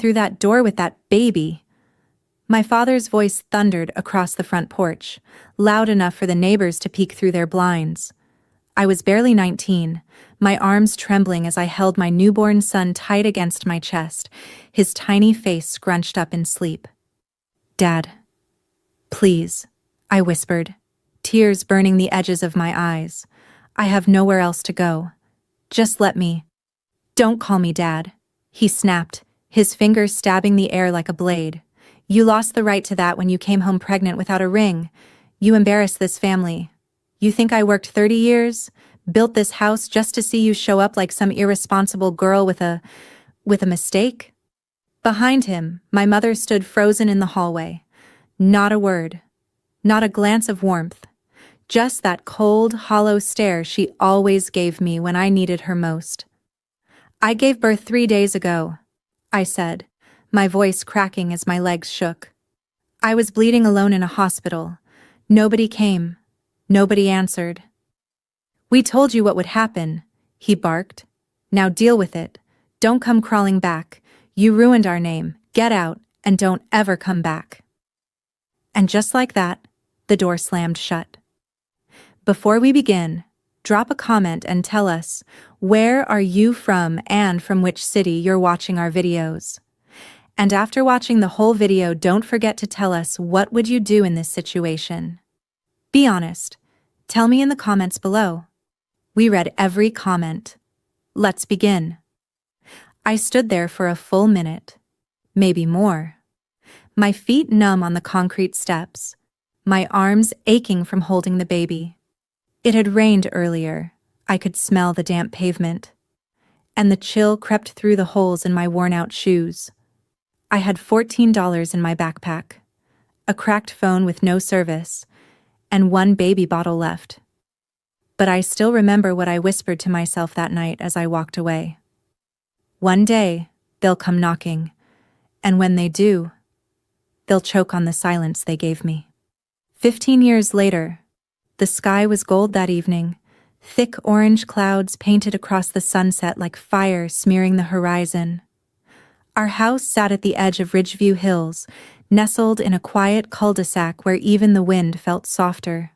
through that door with that baby?" My father's voice thundered across the front porch, loud enough for the neighbors to peek through their blinds. I was barely 19, my arms trembling as I held my newborn son tight against my chest, his tiny face scrunched up in sleep. "Dad, please," I whispered, tears burning the edges of my eyes. "I have nowhere else to go. Just let me." "Don't call me Dad," he snapped, his fingers stabbing the air like a blade. "You lost the right to that when you came home pregnant without a ring. You embarrassed this family. You think I worked 30 years, built this house just to see you show up like some irresponsible girl with a mistake?" Behind him, my mother stood frozen in the hallway. Not a word, not a glance of warmth, just that cold, hollow stare she always gave me when I needed her most. "I gave birth 3 days ago," I said, my voice cracking as my legs shook. "I was bleeding alone in a hospital. Nobody came. Nobody answered." "We told you what would happen," he barked. "Now deal with it. Don't come crawling back. You ruined our name. Get out, and don't ever come back." And just like that, the door slammed shut. Before we begin, drop a comment and tell us, where are you from and from which city you're watching our videos? And after watching the whole video, don't forget to tell us, what would you do in this situation? Be honest. Tell me in the comments below. We read every comment. Let's begin. I stood there for a full minute, maybe more. My feet numb on the concrete steps, my arms aching from holding the baby. It had rained earlier. I could smell the damp pavement, and the chill crept through the holes in my worn-out shoes. I had $14 in my backpack, a cracked phone with no service, and one baby bottle left. But I still remember what I whispered to myself that night as I walked away. One day, they'll come knocking, and when they do, they'll choke on the silence they gave me. 15 years later, the sky was gold that evening, thick orange clouds painted across the sunset like fire smearing the horizon. Our house sat at the edge of Ridgeview Hills, nestled in a quiet cul-de-sac where even the wind felt softer.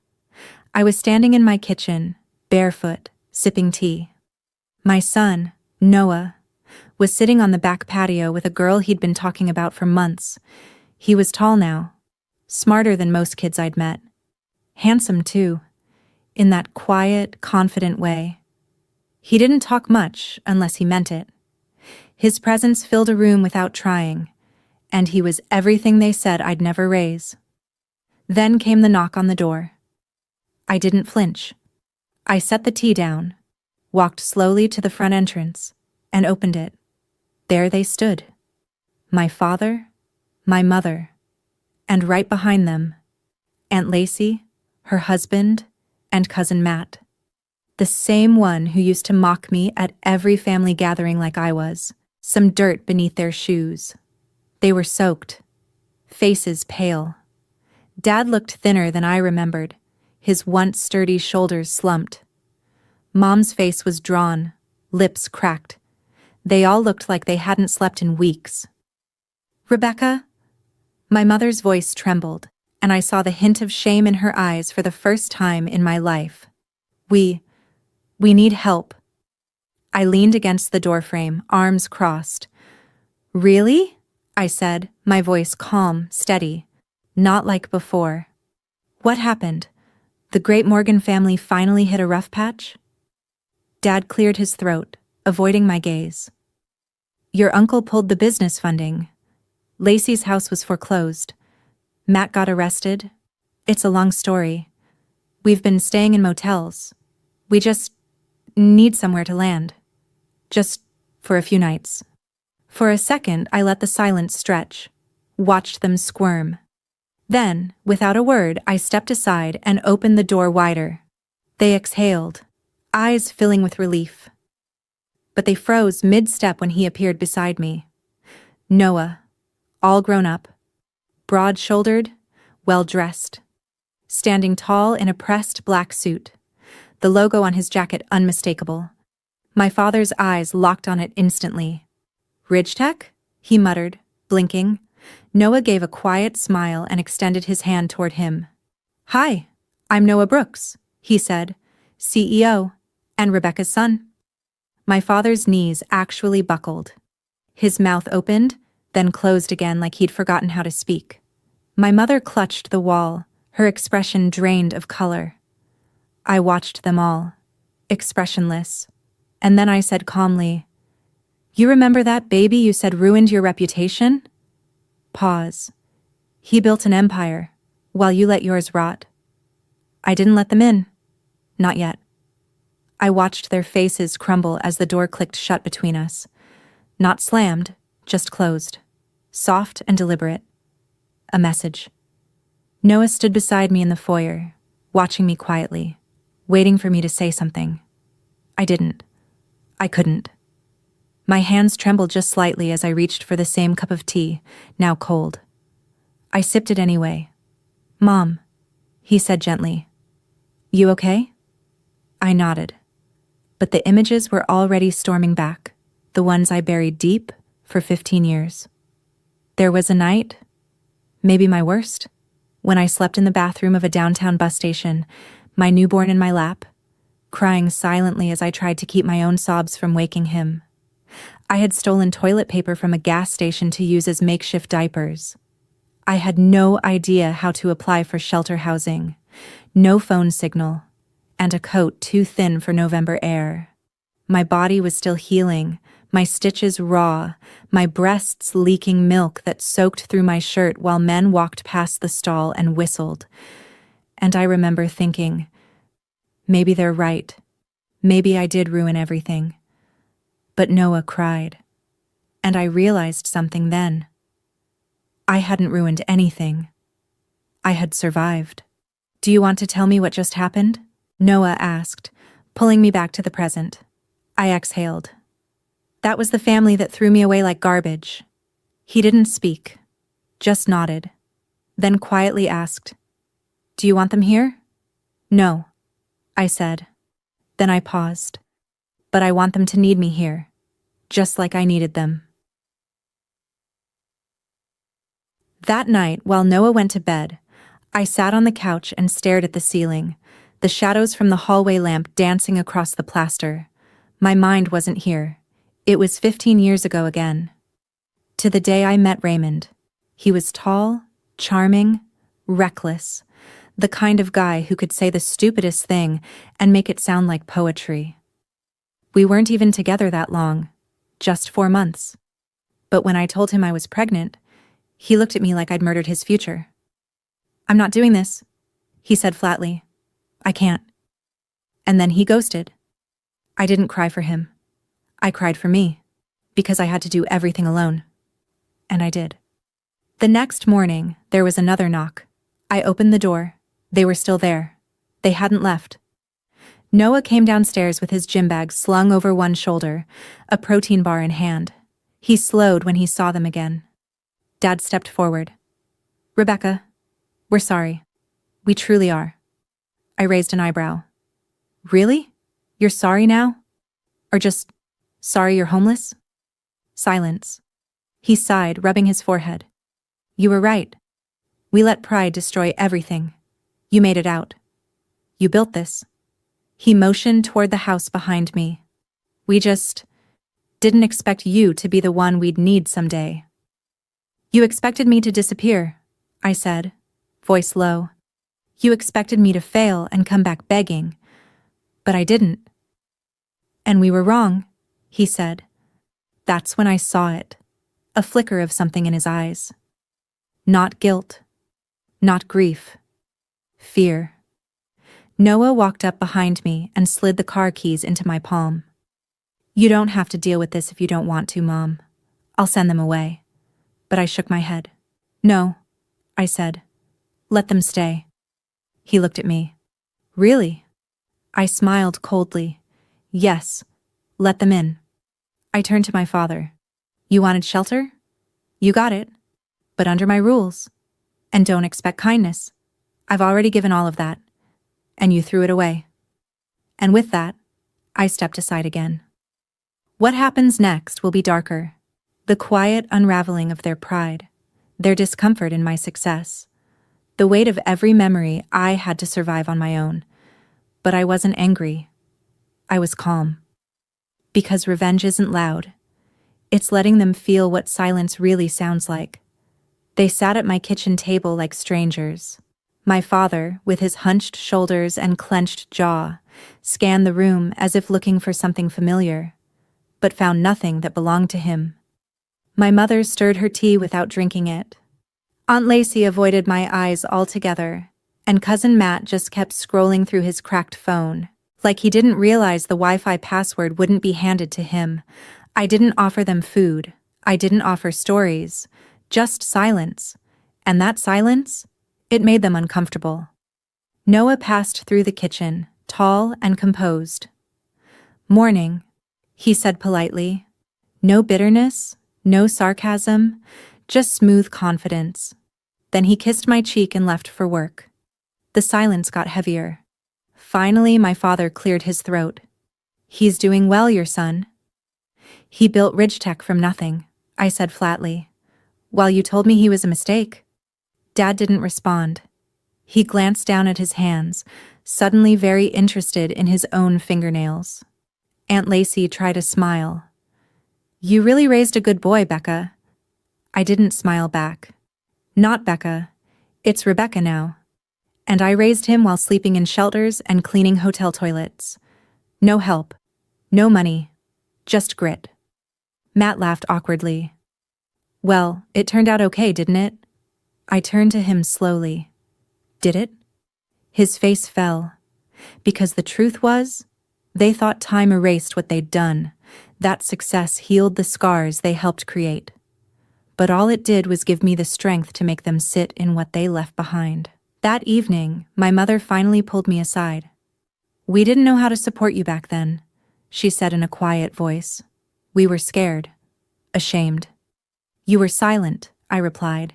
I was standing in my kitchen, barefoot, sipping tea. My son, Noah, was sitting on the back patio with a girl he'd been talking about for months. He was tall now, smarter than most kids I'd met. Handsome, too, in that quiet, confident way. He didn't talk much unless he meant it. His presence filled a room without trying, and he was everything they said I'd never raise. Then came the knock on the door. I didn't flinch. I set the tea down, walked slowly to the front entrance, and opened it. There they stood. My father, my mother, and right behind them, Aunt Lacey, her husband, and Cousin Matt. The same one who used to mock me at every family gathering like I was, some dirt beneath their shoes. They were soaked, faces pale. Dad looked thinner than I remembered, his once sturdy shoulders slumped. Mom's face was drawn, lips cracked. They all looked like they hadn't slept in weeks. "Rebecca?" My mother's voice trembled, and I saw the hint of shame in her eyes for the first time in my life. We need help." I leaned against the doorframe, arms crossed. "Really?" I said, my voice calm, steady, not like before. "What happened? The Great Morgan family finally hit a rough patch?" Dad cleared his throat, avoiding my gaze. "Your uncle pulled the business funding. Lacey's house was foreclosed. Matt got arrested. It's a long story. We've been staying in motels. We just need somewhere to land. Just for a few nights." For a second, I let the silence stretch, watched them squirm. Then, without a word, I stepped aside and opened the door wider. They exhaled, eyes filling with relief. But they froze mid-step when he appeared beside me. Noah, all grown up, broad-shouldered, well-dressed, standing tall in a pressed black suit, the logo on his jacket unmistakable. My father's eyes locked on it instantly. "Ridgetech?" he muttered, blinking. Noah gave a quiet smile and extended his hand toward him. "Hi, I'm Noah Brooks," he said, "CEO, and Rebecca's son." My father's knees actually buckled. His mouth opened, then closed again like he'd forgotten how to speak. My mother clutched the wall, her expression drained of color. I watched them all, expressionless, and then I said calmly, "You remember that baby you said ruined your reputation?" Pause. "He built an empire, while you let yours rot." I didn't let them in. Not yet. I watched their faces crumble as the door clicked shut between us. Not slammed, just closed. Soft and deliberate. A message. Noah stood beside me in the foyer, watching me quietly, waiting for me to say something. I didn't. I couldn't. My hands trembled just slightly as I reached for the same cup of tea, now cold. I sipped it anyway. "Mom," he said gently. "You okay?" I nodded. But the images were already storming back, the ones I buried deep for 15 years. There was a night, maybe my worst, when I slept in the bathroom of a downtown bus station, my newborn in my lap, crying silently as I tried to keep my own sobs from waking him. I had stolen toilet paper from a gas station to use as makeshift diapers. I had no idea how to apply for shelter housing, no phone signal, and a coat too thin for November air. My body was still healing, my stitches raw, my breasts leaking milk that soaked through my shirt while men walked past the stall and whistled. And I remember thinking, maybe they're right. Maybe I did ruin everything. But Noah cried. And I realized something then. I hadn't ruined anything. I had survived. "Do you want to tell me what just happened?" Noah asked, pulling me back to the present. I exhaled. "That was the family that threw me away like garbage." He didn't speak, just nodded, then quietly asked, "Do you want them here?" "No," I said. Then I paused. "But I want them to need me here, just like I needed them." That night, while Noah went to bed, I sat on the couch and stared at the ceiling, the shadows from the hallway lamp dancing across the plaster. My mind wasn't here. It was 15 years ago again. To the day I met Raymond. He was tall, charming, reckless, the kind of guy who could say the stupidest thing and make it sound like poetry. We weren't even together that long, just 4 months. But when I told him I was pregnant, he looked at me like I'd murdered his future. "I'm not doing this," he said flatly. "I can't." And then he ghosted. I didn't cry for him. I cried for me, because I had to do everything alone. And I did. The next morning, there was another knock. I opened the door. They were still there. They hadn't left. Noah came downstairs with his gym bag slung over one shoulder, a protein bar in hand. He slowed when he saw them again. Dad stepped forward. "Rebecca, we're sorry. We truly are." I raised an eyebrow. "Really? You're sorry now? Or just sorry you're homeless?" Silence. He sighed, rubbing his forehead. "You were right. We let pride destroy everything. You made it out. You built this." He motioned toward the house behind me. "We just didn't expect you to be the one we'd need someday." "You expected me to disappear," I said, voice low. "You expected me to fail and come back begging. But I didn't." "And we were wrong," he said. That's when I saw it, a flicker of something in his eyes. Not guilt, not grief, fear. Noah walked up behind me and slid the car keys into my palm. "You don't have to deal with this if you don't want to, Mom. I'll send them away." But I shook my head. "No," I said. "Let them stay." He looked at me. "Really?" I smiled coldly. "Yes, let them in." I turned to my father. "You wanted shelter? You got it. But under my rules. And don't expect kindness. I've already given all of that. And you threw it away." And with that, I stepped aside again. What happens next will be darker. The quiet unraveling of their pride, their discomfort in my success, the weight of every memory I had to survive on my own. But I wasn't angry. I was calm. Because revenge isn't loud. It's letting them feel what silence really sounds like. They sat at my kitchen table like strangers. My father, with his hunched shoulders and clenched jaw, scanned the room as if looking for something familiar, but found nothing that belonged to him. My mother stirred her tea without drinking it. Aunt Lacey avoided my eyes altogether, and Cousin Matt just kept scrolling through his cracked phone, like he didn't realize the Wi-Fi password wouldn't be handed to him. I didn't offer them food. I didn't offer stories. Just silence. And that silence, it made them uncomfortable. Noah passed through the kitchen, tall and composed. "Morning," he said politely. No bitterness, no sarcasm, just smooth confidence. Then he kissed my cheek and left for work. The silence got heavier. Finally, my father cleared his throat. "He's doing well, your son." "He built Ridgetech from nothing," I said flatly. "Well, you told me he was a mistake." Dad didn't respond. He glanced down at his hands, suddenly very interested in his own fingernails. Aunt Lacey tried a smile. "You really raised a good boy, Becca." I didn't smile back. "Not Becca. It's Rebecca now. And I raised him while sleeping in shelters and cleaning hotel toilets. No help. No money. Just grit." Matt laughed awkwardly. "Well, it turned out okay, didn't it?" I turned to him slowly. "Did it?" His face fell. Because the truth was, they thought time erased what they'd done. That success healed the scars they helped create. But all it did was give me the strength to make them sit in what they left behind. That evening, my mother finally pulled me aside. "We didn't know how to support you back then," she said in a quiet voice. "We were scared. Ashamed." "You were silent," I replied.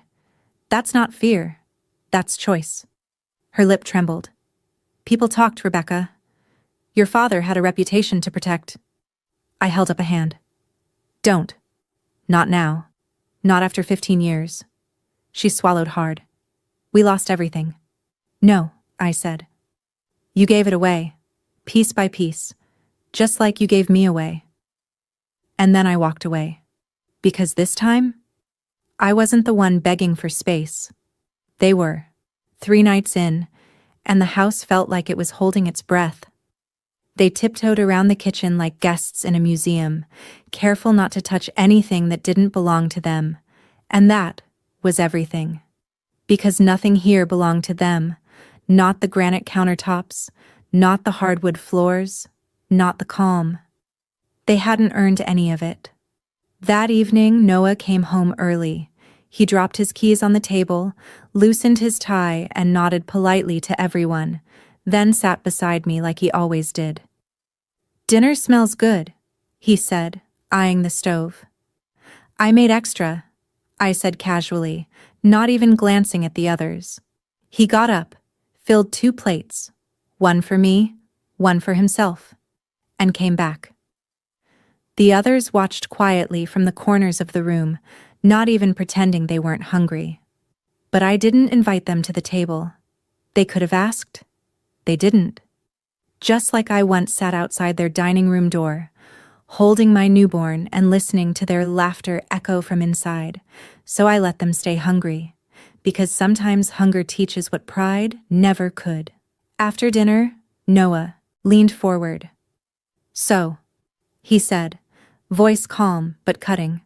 "That's not fear. That's choice." Her lip trembled. "People talked, Rebecca. Your father had a reputation to protect." I held up a hand. "Don't. Not now. Not after 15 years. She swallowed hard. "We lost everything." "No," I said. "You gave it away, piece by piece, just like you gave me away." And then I walked away. Because this time, I wasn't the one begging for space. They were. 3 nights in, and the house felt like it was holding its breath. They tiptoed around the kitchen like guests in a museum, careful not to touch anything that didn't belong to them. And that was everything. Because nothing here belonged to them. Not the granite countertops, not the hardwood floors, not the calm. They hadn't earned any of it. That evening, Noah came home early. He dropped his keys on the table, loosened his tie, and nodded politely to everyone, then sat beside me like he always did. "Dinner smells good," he said, eyeing the stove. "I made extra," I said casually, not even glancing at the others. He got up, filled 2 plates, one for me, one for himself, and came back. The others watched quietly from the corners of the room, not even pretending they weren't hungry. But I didn't invite them to the table. They could have asked. They didn't. Just like I once sat outside their dining room door, holding my newborn and listening to their laughter echo from inside, so I let them stay hungry, because sometimes hunger teaches what pride never could. After dinner, Noah leaned forward. "So," he said, voice calm but cutting,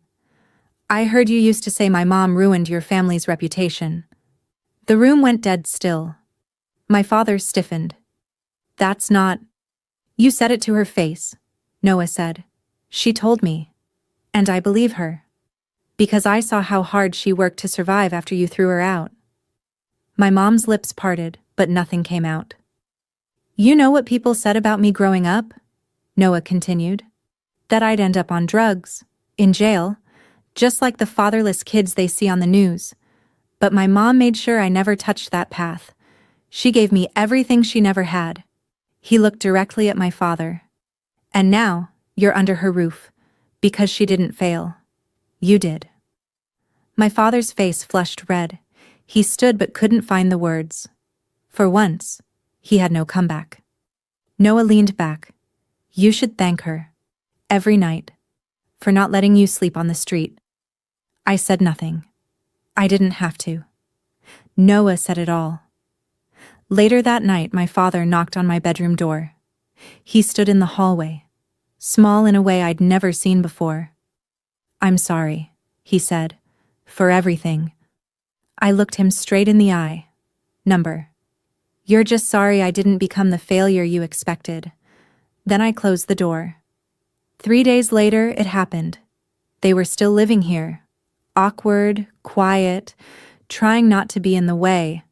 "I heard you used to say my mom ruined your family's reputation." The room went dead still. My father stiffened. "That's not—" "You said it to her face," Noah said. "She told me. And I believe her. Because I saw how hard she worked to survive after you threw her out." My mom's lips parted, but nothing came out. "You know what people said about me growing up?" Noah continued. "That I'd end up on drugs, in jail, just like the fatherless kids they see on the news. But my mom made sure I never touched that path. She gave me everything she never had." He looked directly at my father. "And now, you're under her roof, because she didn't fail. You did. My father's face flushed red. He stood but couldn't find the words. For once, he had no comeback. Noah leaned back. You should thank her. Every night. For not letting you sleep on the street. I said nothing. I didn't have to. Noah said it all. Later that night, my father knocked on my bedroom door. He stood in the hallway, small in a way I'd never seen before. I'm sorry, he said, for everything. I looked him straight in the eye. You're just sorry I didn't become the failure you expected. Then I closed the door. 3 days later, it happened. They were still living here. Awkward, quiet, trying not to be in the way.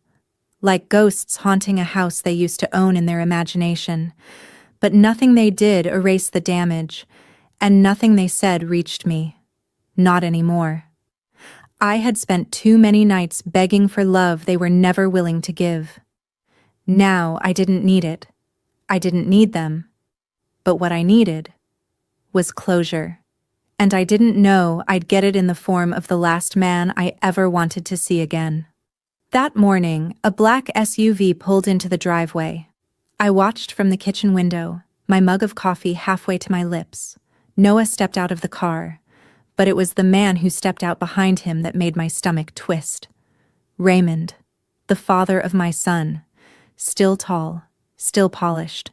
Like ghosts haunting a house they used to own in their imagination. But nothing they did erased the damage, and nothing they said reached me. Not anymore. I had spent too many nights begging for love they were never willing to give. Now I didn't need it. I didn't need them. But what I needed was closure. And I didn't know I'd get it in the form of the last man I ever wanted to see again. That morning, a black SUV pulled into the driveway. I watched from the kitchen window, my mug of coffee halfway to my lips. Noah stepped out of the car, but it was the man who stepped out behind him that made my stomach twist. Raymond, the father of my son, still tall, still polished.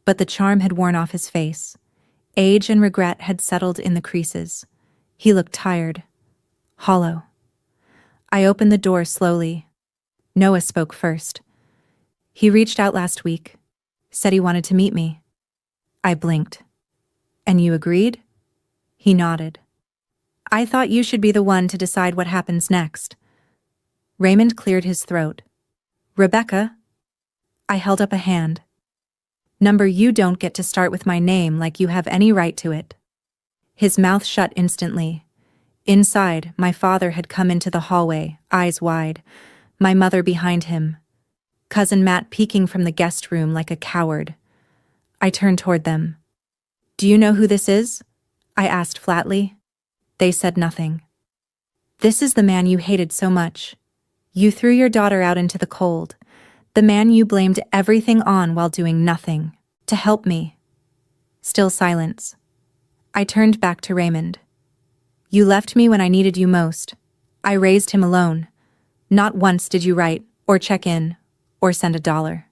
But the charm had worn off his face. Age and regret had settled in the creases. He looked tired, hollow. I opened the door slowly. Noah spoke first. He reached out last week, said he wanted to meet me. I blinked. And you agreed? He nodded. I thought you should be the one to decide what happens next. Raymond cleared his throat. Rebecca? I held up a hand. You don't get to start with my name like you have any right to it. His mouth shut instantly. Inside, my father had come into the hallway, eyes wide, my mother behind him. Cousin Matt peeking from the guest room like a coward. I turned toward them. Do you know who this is? I asked flatly. They said nothing. This is the man you hated so much. You threw your daughter out into the cold. The man you blamed everything on while doing nothing, to help me. Still silence. I turned back to Raymond. You left me when I needed you most. I raised him alone. Not once did you write, or check in, or send $1.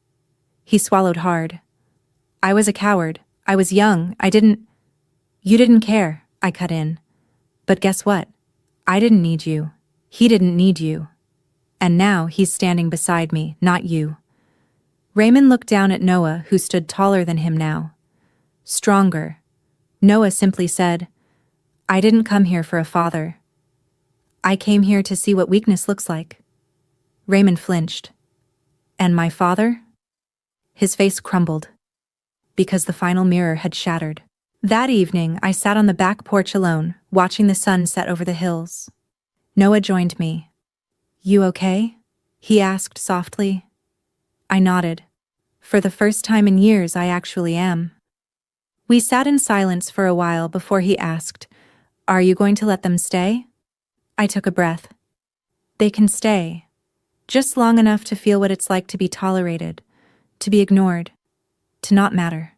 He swallowed hard. I was a coward. I was young. You didn't care, I cut in. But guess what? I didn't need you. He didn't need you. And now he's standing beside me, not you. Raymond looked down at Noah, who stood taller than him now. Stronger. Noah simply said, I didn't come here for a father. I came here to see what weakness looks like. Raymond flinched. And my father? His face crumbled. Because the final mirror had shattered. That evening, I sat on the back porch alone, watching the sun set over the hills. Noah joined me. You okay? He asked softly. I nodded. For the first time in years, I actually am. We sat in silence for a while before he asked, Are you going to let them stay? I took a breath. They can stay. Just long enough to feel what it's like to be tolerated, to be ignored, to not matter.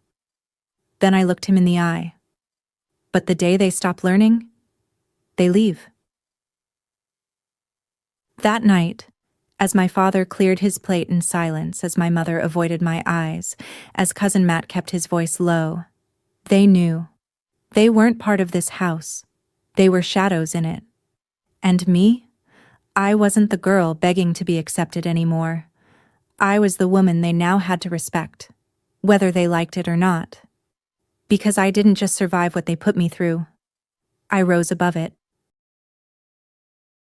Then I looked him in the eye. But the day they stop learning, they leave. That night, as my father cleared his plate in silence as my mother avoided my eyes, as Cousin Matt kept his voice low, they knew. They weren't part of this house. They were shadows in it. And me? I wasn't the girl begging to be accepted anymore. I was the woman they now had to respect, whether they liked it or not. Because I didn't just survive what they put me through. I rose above it.